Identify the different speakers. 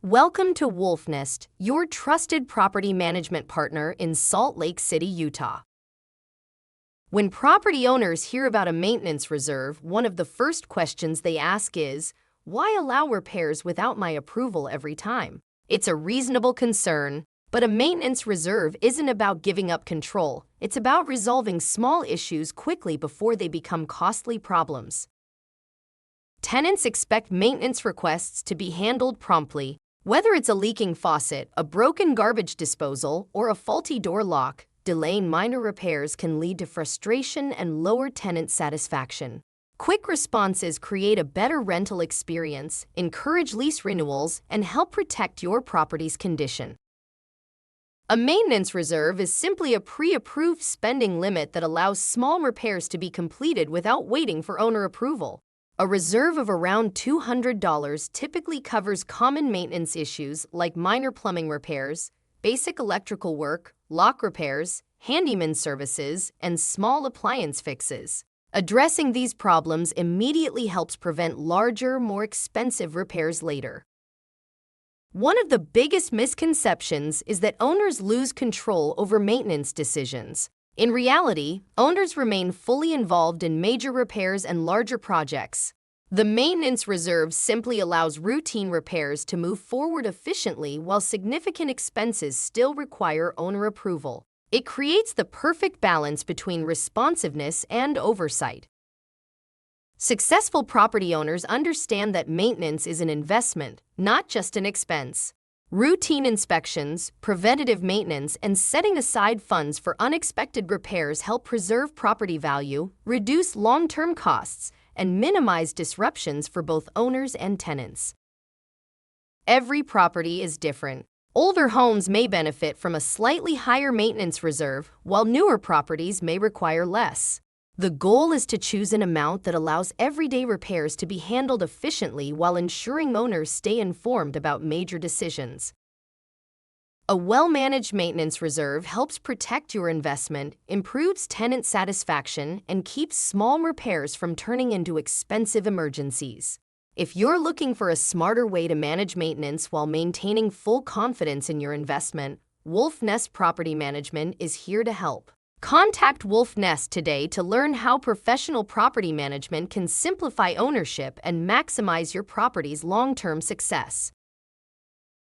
Speaker 1: Welcome to Wolf Nest, your trusted property management partner in Salt Lake City, Utah. When property owners hear about a maintenance reserve, one of the first questions they ask is, why allow repairs without my approval every time? It's a reasonable concern, but a maintenance reserve isn't about giving up control. It's about resolving small issues quickly before they become costly problems. Tenants expect maintenance requests to be handled promptly. Whether it's a leaking faucet, a broken garbage disposal, or a faulty door lock, delaying minor repairs can lead to frustration and lower tenant satisfaction. Quick responses create a better rental experience, encourage lease renewals, and help protect your property's condition. A maintenance reserve is simply a pre-approved spending limit that allows small repairs to be completed without waiting for owner approval. A reserve of around $200 typically covers common maintenance issues like minor plumbing repairs, basic electrical work, lock repairs, handyman services, and small appliance fixes. Addressing these problems immediately helps prevent larger, more expensive repairs later. One of the biggest misconceptions is that owners lose control over maintenance decisions. In reality, owners remain fully involved in major repairs and larger projects. The maintenance reserve simply allows routine repairs to move forward efficiently while significant expenses still require owner approval. It creates the perfect balance between responsiveness and oversight. Successful property owners understand that maintenance is an investment, not just an expense. Routine inspections, preventative maintenance, and setting aside funds for unexpected repairs help preserve property value, reduce long-term costs, and minimize disruptions for both owners and tenants. Every property is different. Older homes may benefit from a slightly higher maintenance reserve, while newer properties may require less. The goal is to choose an amount that allows everyday repairs to be handled efficiently while ensuring owners stay informed about major decisions. A well-managed maintenance reserve helps protect your investment, improves tenant satisfaction, and keeps small repairs from turning into expensive emergencies. If you're looking for a smarter way to manage maintenance while maintaining full confidence in your investment, Wolf Nest Property Management is here to help. Contact Wolf Nest today to learn how professional property management can simplify ownership and maximize your property's long-term success.